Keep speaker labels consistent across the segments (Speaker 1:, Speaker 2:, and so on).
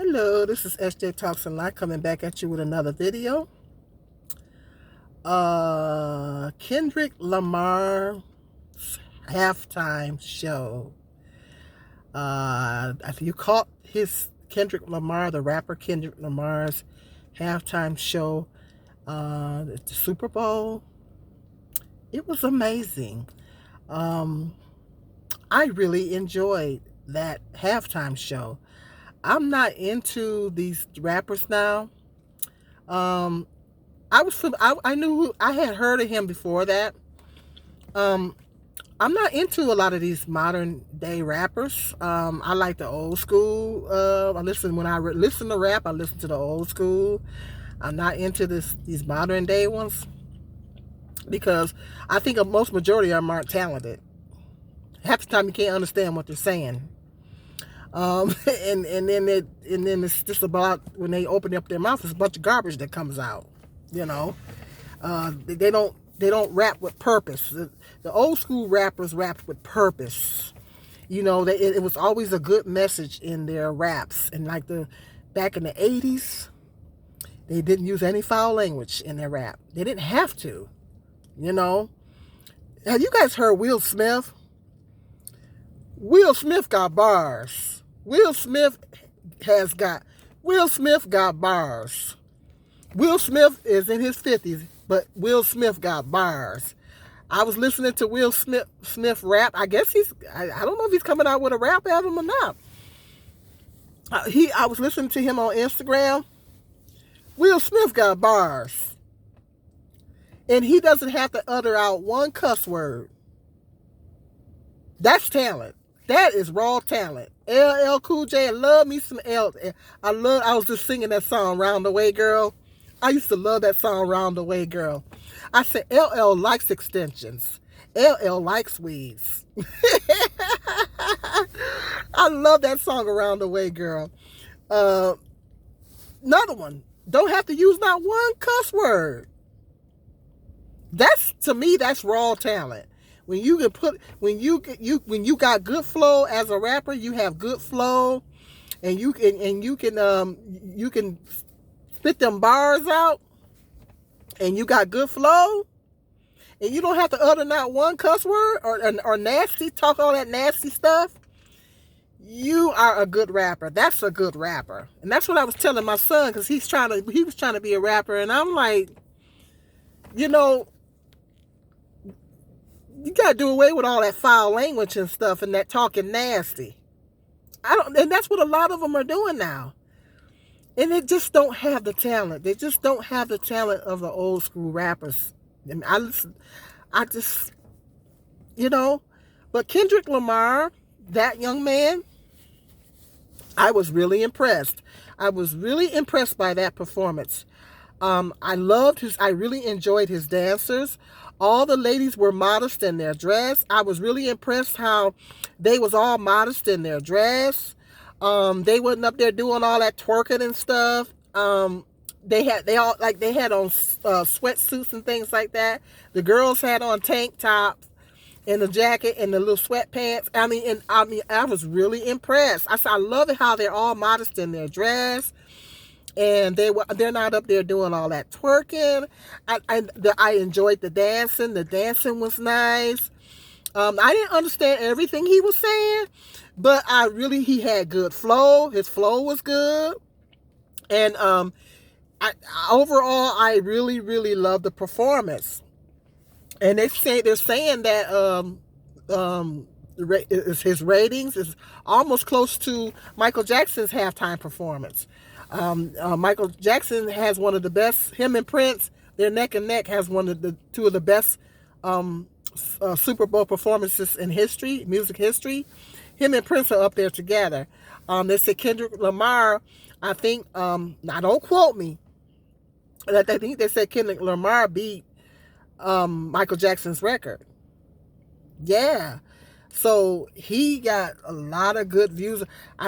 Speaker 1: Hello, this is SJ Talks and Life coming back at you with another video. Kendrick Lamar halftime show. If you caught his Kendrick Lamar, the rapper Kendrick Lamar's halftime show, the Super Bowl, it was amazing. I really enjoyed that halftime show. I'm not into these rappers now. Um, I knew I had heard of him before that. Um, I'm not into a lot of these modern day rappers. I like the old school. I listen when listen to rap. I listen to the old school. I'm not into these modern day ones because I think most majority of them aren't talented. Half the time you can't understand what they're saying. And then it's just about when they open up their mouth, it's a bunch of garbage that comes out. You know, they don't rap with purpose. The old school rappers rapped with purpose. You know, it was always a good message in their raps. And like back in the 80s, they didn't use any foul language in their rap. They didn't have to. You know, have you guys heard Will Smith? Will Smith got bars. Will Smith got bars. Will Smith is in his 50s, but Will Smith got bars. I was listening to Will Smith rap. I guess I don't know if he's coming out with a rap album or not. I was listening to him on Instagram. Will Smith got bars. And he doesn't have to utter out one cuss word. That's talent. That is raw talent. LL Cool J, I love me some L. I was just singing that song, Round the Way Girl. I used to love that song, Round the Way Girl. I said, LL likes extensions. LL likes weeds. I love that song, Around the Way Girl. Another one, don't have to use not one cuss word. To me, that's raw talent. When you got good flow as a rapper, you have good flow, and you can spit them bars out, and you got good flow, and you don't have to utter not one cuss word or talk all that nasty stuff. You are a good rapper. That's a good rapper, and that's what I was telling my son because he was trying to be a rapper, and I'm like, you know. You gotta do away with all that foul language and stuff and that talking nasty. And that's what a lot of them are doing now. And they just don't have the talent. They just don't have the talent of the old school rappers. And I just, but Kendrick Lamar, that young man, I was really impressed. I was really impressed by that performance. I really enjoyed his dancers. All the ladies were modest in their dress. I was really impressed how they was all modest in their dress. They wasn't up there doing all that twerking and stuff. They had on sweatsuits and things like that. The girls had on tank tops and a jacket and the little sweatpants. I was really impressed. I love it how they're all modest in their dress. And they're not up there doing all that twerking. I enjoyed the dancing. The dancing was nice. I didn't understand everything he was saying, but he had good flow. His flow was good. And overall, I really, really loved the performance. And they're saying that his ratings is almost close to Michael Jackson's halftime performance. Michael Jackson has one of the best. Him and Prince, they're neck and neck. Has two of the best Super Bowl performances in music history. Him and Prince are up there together. They said Kendrick Lamar. I think. Now don't quote me. I think they said Kendrick Lamar beat Michael Jackson's record. Yeah. So he got a lot of good views.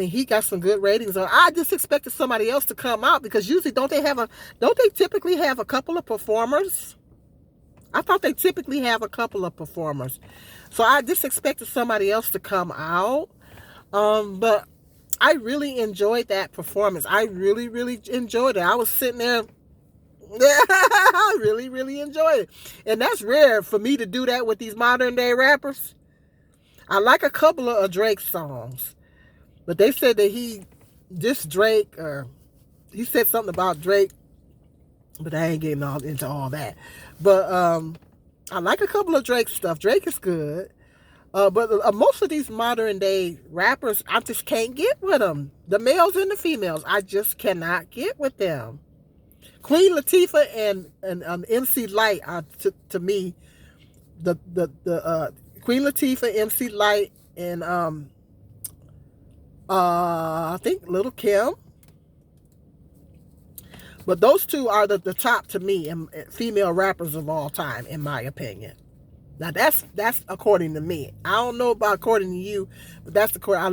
Speaker 1: He got some good ratings. I just expected somebody else to come out because usually don't they typically have a couple of performers? I thought they typically have a couple of performers. So I just expected somebody else to come out. But I really enjoyed that performance. I really, really enjoyed it. I was sitting there. I really, really enjoyed it. And that's rare for me to do that with these modern day rappers. I like a couple of Drake's songs. But they said that Drake, or he said something about Drake, but I ain't getting all into all that. But I like a couple of Drake stuff. Drake is good. But most of these modern day rappers, I just can't get with them. The males and the females, I just cannot get with them. Queen Latifah and MC Lyte are to me the Queen Latifah, MC Lyte, and I think Little Kim. But those two are the top to me and female rappers of all time, in my opinion. Now that's according to me. I don't know about according to you, but that's the I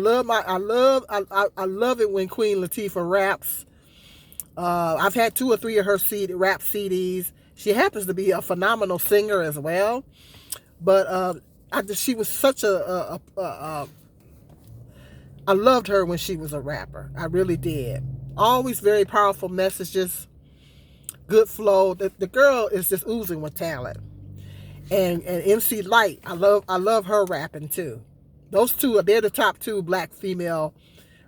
Speaker 1: love it when Queen Latifah raps. I've had 2 or 3 of her rap CDs. She happens to be a phenomenal singer as well. But she was such I loved her when she was a rapper. I really did. Always very powerful messages, good flow. The girl is just oozing with talent. And MC Lyte, I love her rapping too. Those two, they're the top 2 black female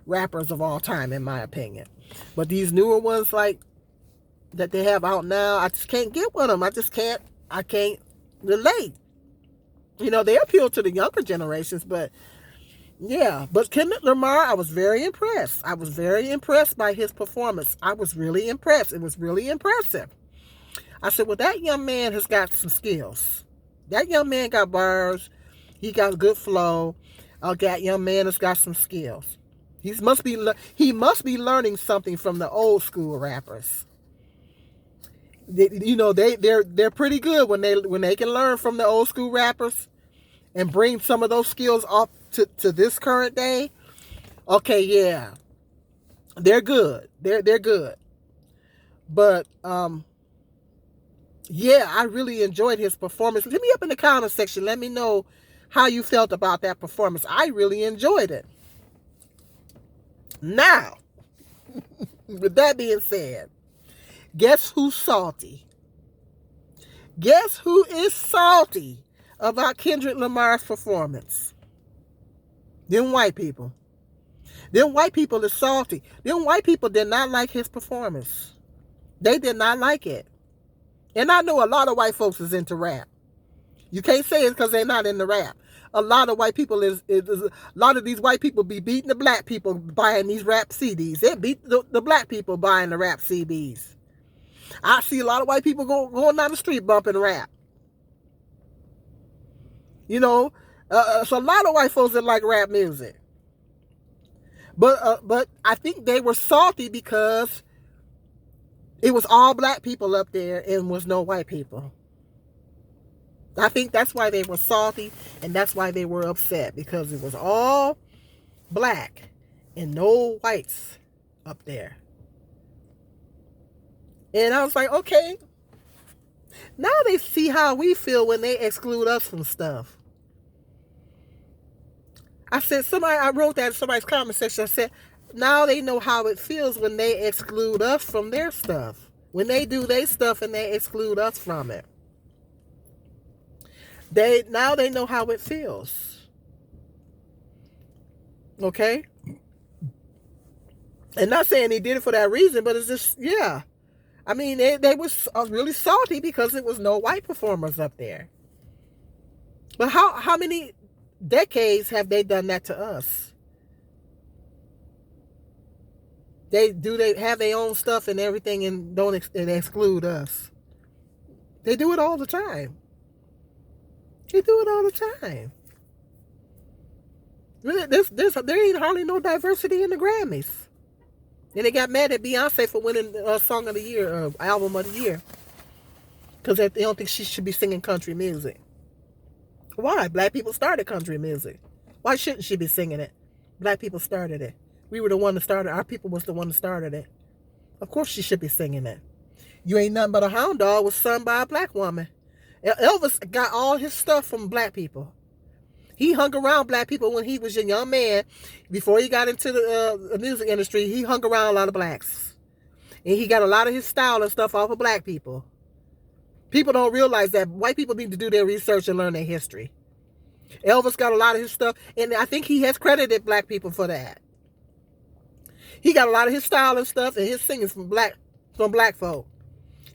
Speaker 1: rappers of all time, in my opinion. But these newer ones like that they have out now, I just can't get with them. I can't relate. You know, they appeal to the younger generations, but yeah. But Kendrick Lamar, I was very impressed. I was very impressed by his performance. I was really impressed. It was really impressive. I said, well, that young man has got some skills. That young man got bars. He got good flow. That young man has got some skills. He must be learning something from the old school rappers. They're pretty good when they can learn from the old school rappers and bring some of those skills up to this current day. Okay, yeah, they're good. They're good. But yeah, I really enjoyed his performance. Let me up in the comment section. Let me know how you felt about that performance. I really enjoyed it. Now, with that being said, guess who's salty? Guess who is salty about Kendrick Lamar's performance? Them white people. Them white people is salty. Them white people did not like his performance. They did not like it. And I know a lot of white folks is into rap. You can't say it's because they're not into rap. A lot of white people a lot of these white people be beating the black people buying these rap CDs. They beat the black people buying the rap CDs. I see a lot of white people going down the street bumping rap. You know, so a lot of white folks that like rap music. But I think they were salty because it was all black people up there and was no white people. I think that's why they were salty and that's why they were upset, because it was all black and no whites up there. And I was like, okay, now they see how we feel when they exclude us from stuff. I wrote that in somebody's comment section. I said, now they know how it feels when they exclude us from their stuff. When they do their stuff and they exclude us from it. Now they know how it feels. Okay? And not saying he did it for that reason, but it's just, yeah. I mean, they was really salty because it was no white performers up there. But how many decades have they done that to us? They have their own stuff and everything and don't exclude us. They do it all the time. They do it all the time. Really, there ain't hardly no diversity in the Grammys. And they got mad at Beyonce for winning Song of the Year, Album of the Year. Because they don't think she should be singing country music. Why? Black people started country music. Why shouldn't she be singing it? Black people started it. We were the one that started. Our people was the one that started it. Of course she should be singing it. You Ain't Nothing But a Hound Dog was sung by a black woman. Elvis got all his stuff from black people. He hung around black people when he was a young man. Before he got into the music industry, he hung around a lot of blacks. And he got a lot of his style and stuff off of black people. People don't realize that white people need to do their research and learn their history. Elvis got a lot of his stuff, and I think he has credited black people for that. He got a lot of his style and stuff and his singing from black folk.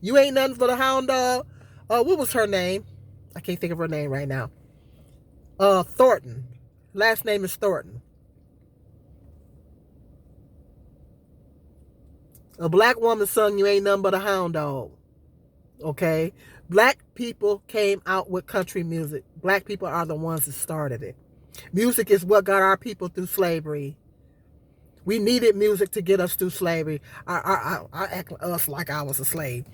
Speaker 1: You Ain't Nothing But a Hound Dog. What was her name? I can't think of her name right now. Thornton. Last name is Thornton. A black woman sung You Ain't Nothing But a Hound Dog. Okay? Black people came out with country music. Black people are the ones that started it. Music is what got our people through slavery. We needed music to get us through slavery. I act us like I was a slave.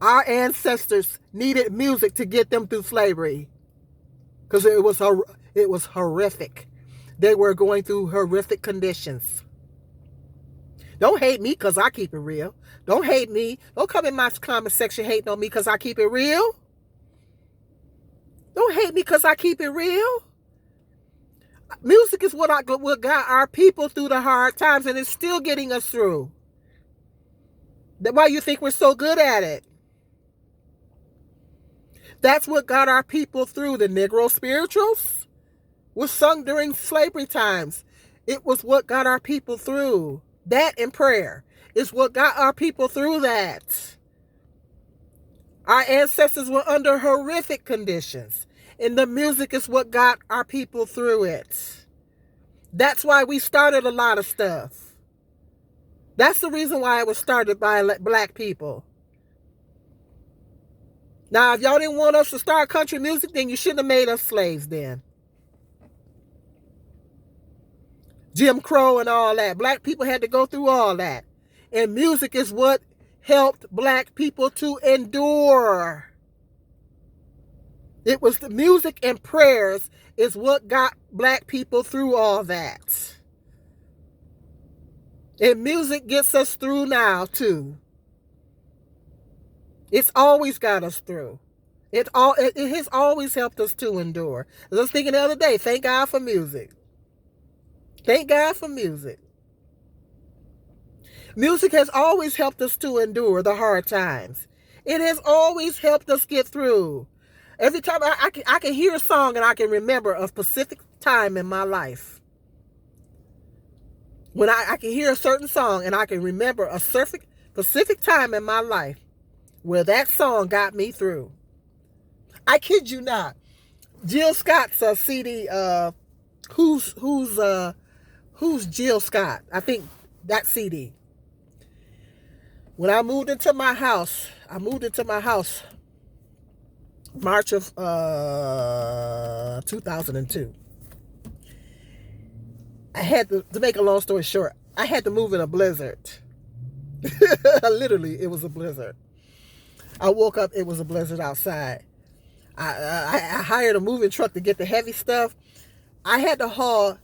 Speaker 1: Our ancestors needed music to get them through slavery. Because it was horrific. They were going through horrific conditions. Don't hate me because I keep it real. Don't hate me. Don't come in my comment section hating on me because I keep it real. Don't hate me because I keep it real. Music is what got our people through the hard times, and it's still getting us through. That's why you think we're so good at it. That's what got our people through. The Negro spirituals was sung during slavery times. It was what got our people through. That and prayer is what got our people through that. Our ancestors were under horrific conditions, and the music is what got our people through it. That's why we started a lot of stuff. That's the reason why it was started by black people. Now, if y'all didn't want us to start country music, then you shouldn't have made us slaves then. Jim Crow and all that. Black people had to go through all that. And music is what helped black people to endure. It was the music and prayers is what got black people through all that. And music gets us through now too. It's always got us through. It has always helped us to endure. As I was thinking the other day, thank God for music. Thank God for music. Music has always helped us to endure the hard times. It has always helped us get through. Every time I can hear a song and I can remember a specific time in my life. When I can hear a certain song and I can remember a specific time in my life where that song got me through. I kid you not. Jill Scott's CD, who's Jill Scott? I think that CD. When I moved into my house, March of 2002. I had to make a long story short, I had to move in a blizzard. Literally, it was a blizzard. I woke up, it was a blizzard outside. I hired a moving truck to get the heavy stuff. I had to haul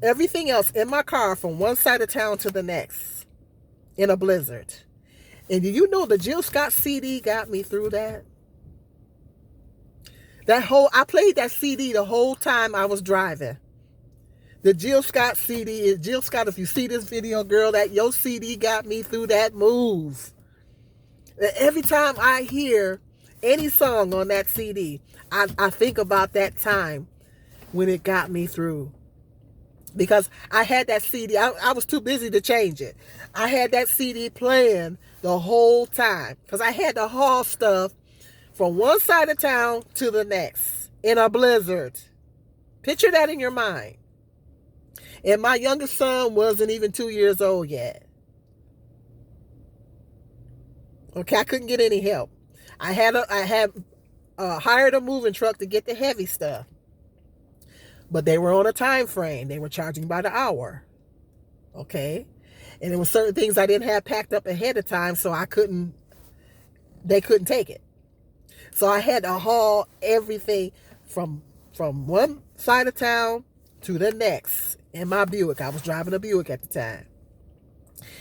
Speaker 1: everything else in my car from one side of town to the next in a blizzard. And do you know the Jill Scott CD got me through that? I played that CD the whole time I was driving. The Jill Scott CD is Jill Scott. If you see this video, girl, that your CD got me through that move. Every time I hear any song on that CD, I think about that time when it got me through. Because I had that CD, I was too busy to change it. I had that CD playing the whole time because I had to haul stuff from one side of town to the next in a blizzard. Picture that in your mind. And my youngest son wasn't even 2 years old yet. Okay, I couldn't get any help. I had hired a moving truck to get the heavy stuff. But they were on a time frame. They were charging by the hour. Okay? And there were certain things I didn't have packed up ahead of time, so they couldn't take it. So I had to haul everything from one side of town to the next in my Buick. I was driving a Buick at the time.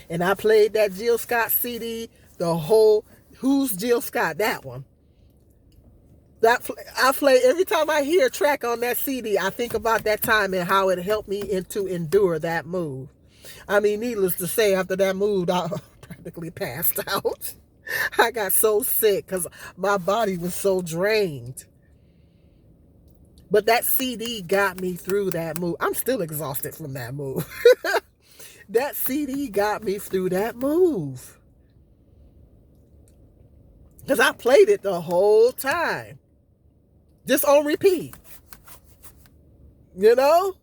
Speaker 1: And I played that Jill Scott CD, who's Jill Scott? That one. I play every time I hear a track on that CD. I think about that time and how it helped me to endure that move. I mean, needless to say, after that move, I practically passed out. I got so sick because my body was so drained. But that CD got me through that move. I'm still exhausted from that move. That CD got me through that move. Because I played it the whole time. Just on repeat. You know?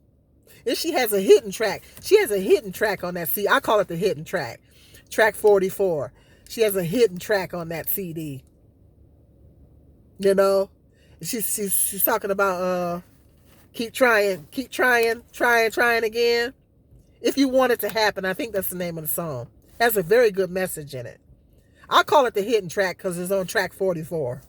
Speaker 1: And she has a hidden track. She has a hidden track on that CD. I call it the hidden track. Track 44. She has a hidden track on that CD. You know? She's talking about keep trying again. If you want it to happen, I think that's the name of the song. Has a very good message in it. I call it the hidden track because it's on track 44.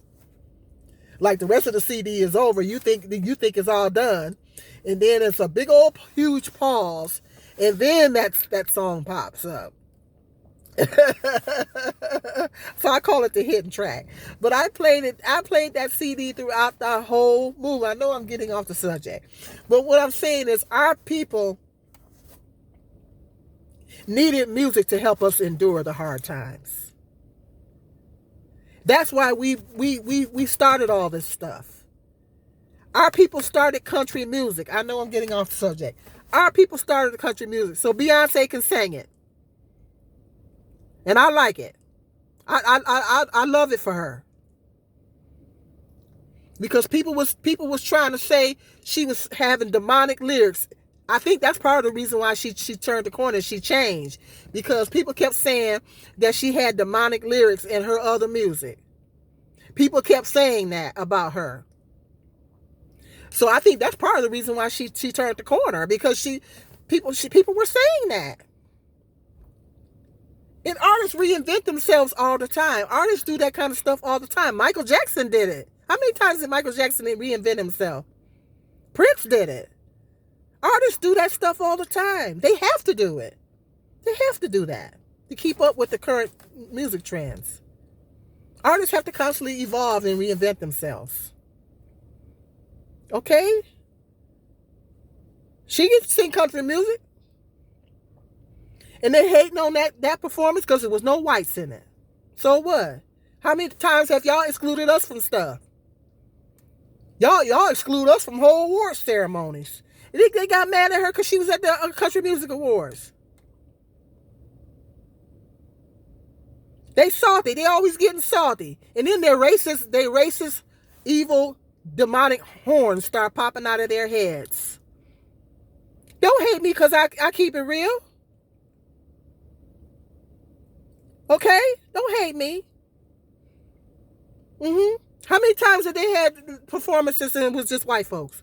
Speaker 1: Like the rest of the CD is over, you think it's all done, and then it's a big old huge pause, and then that song pops up. So I call it the hidden track. But I played that CD throughout the whole movie. I know I'm getting off the subject, but what I'm saying is our people needed music to help us endure the hard times. That's why we started all this stuff. Our people started country music. I know I'm getting off the subject. Our people started the country music, so Beyonce can sing it, and I like it. I love it for her, because people was trying to say she was having demonic lyrics. I think that's part of the reason why she turned the corner. She changed, because people kept saying that she had demonic lyrics in her other music. People kept saying that about her. So I think that's part of the reason why she turned the corner, because people were saying that. And artists reinvent themselves all the time. Artists do that kind of stuff all the time. Michael Jackson did it. How many times did Michael Jackson reinvent himself? Prince did it. Artists do that stuff all the time. They have to do it. They have to do that to keep up with the current music trends. Artists have to constantly evolve and reinvent themselves. Okay? She can sing country music. And they hating on that performance because there was no whites in it. So what? How many times have y'all excluded us from stuff? Y'all exclude us from whole award ceremonies. They got mad at her because she was at the Country Music Awards. They salty. They always getting salty. And then their racist, evil, demonic horns start popping out of their heads. Don't hate me because I keep it real. Okay? Don't hate me. How many times have they had performances and it was just white folks?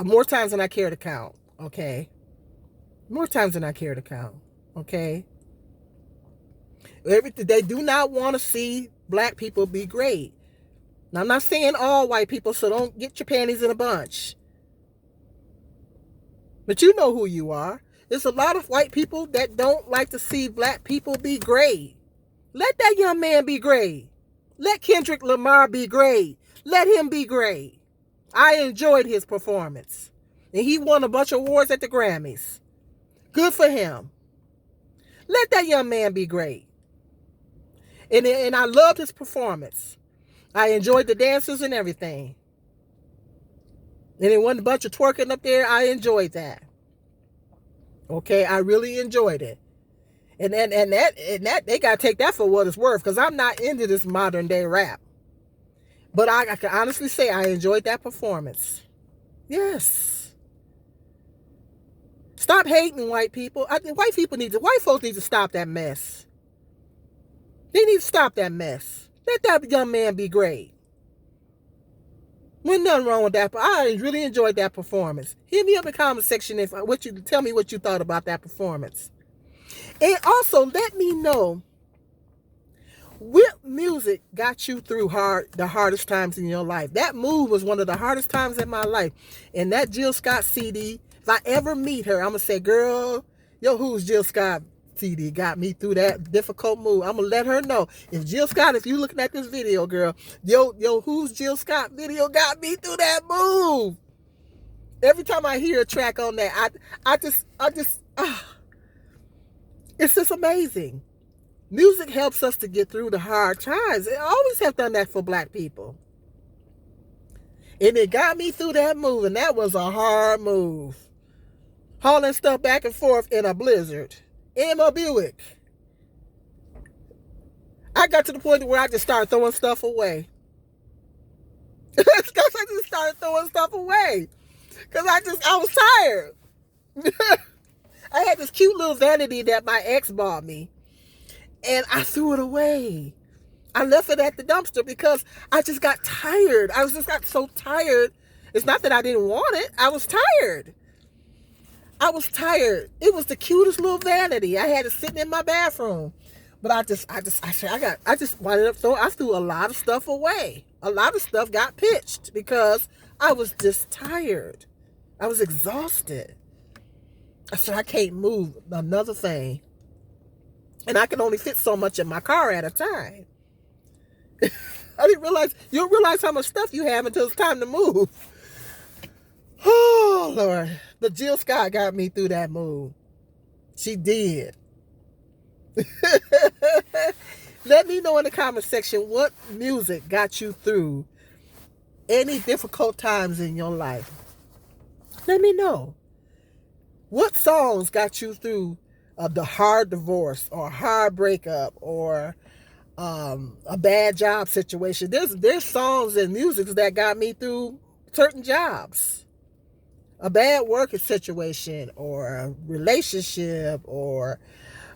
Speaker 1: More times than I care to count. Okay? More times than I care to count. Okay? They do not want to see black people be great. Now, I'm not saying all white people, so don't get your panties in a bunch. But you know who you are. There's a lot of white people that don't like to see black people be great. Let that young man be great. Let Kendrick Lamar be great. Let him be great. I enjoyed his performance. And he won a bunch of awards at the Grammys. Good for him. Let that young man be great. And I loved his performance. I enjoyed the dances and everything. And it wasn't a bunch of twerking up there. I enjoyed that. Okay, I really enjoyed it. And that they gotta take that for what it's worth, because I'm not into this modern day rap. But I can honestly say I enjoyed that performance. Yes. Stop hating white people. White folks need to stop that mess. They need to stop that mess. Let that young man be great. There's nothing wrong with that, but I really enjoyed that performance. Hit me up in the comment section tell me what you thought about that performance. And also let me know what music got you through the hardest times in your life. That move was one of the hardest times in my life. And that Jill Scott CD, if I ever meet her, I'm going to say, girl, yo, who's Jill Scott? CD got me through that difficult move. I'm gonna let her know. If Jill Scott, if you looking at this video, girl, yo, who's Jill Scott video got me through that move. Every time I hear a track on that, it's just amazing. Music helps us to get through the hard times. It always have done that for black people. And it got me through that move, and that was a hard move. Hauling stuff back and forth in a blizzard. In my Buick. I got to the point where I just started throwing stuff away. I just started throwing stuff away. Because I was tired. I had this cute little vanity that my ex bought me. And I threw it away. I left it at the dumpster because I just got tired. I just got so tired. It's not that I didn't want it. I was tired. It was the cutest little vanity. I had it sitting in my bathroom. But I threw a lot of stuff away. A lot of stuff got pitched because I was just tired. I was exhausted. I said, I can't move another thing. And I can only fit so much in my car at a time. I didn't realize, you don't realize how much stuff you have until it's time to move. Oh, Lord. But Jill Scott got me through that move. She did. Let me know in the comment section what music got you through any difficult times in your life. Let me know. What songs got you through the hard divorce or hard breakup or a bad job situation? There's songs and music that got me through certain jobs. A bad working situation or a relationship or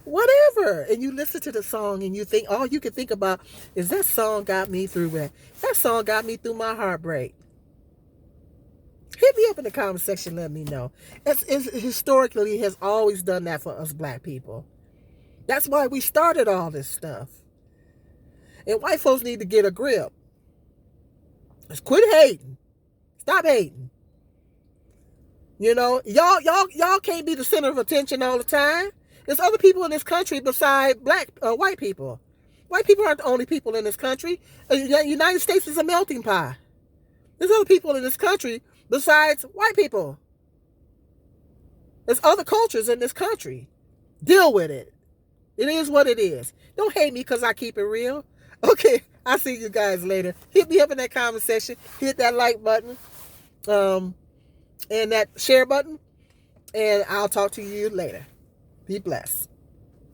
Speaker 1: whatever. And you listen to the song and you think, all you can think about is that song got me through that. That song got me through my heartbreak. Hit me up in the comment section, let me know. It's historically has always done that for us black people. That's why we started all this stuff. And white folks need to get a grip. Just quit hating. Stop hating. You know, y'all can't be the center of attention all the time. There's other people in this country besides white people. White people aren't the only people in this country. The United States is a melting pot. There's other people in this country besides white people. There's other cultures in this country. Deal with it. It is what it is. Don't hate me because I keep it real. Okay, I'll see you guys later. Hit me up in that comment section. Hit that like button. And that share button. And I'll talk to you later. Be blessed.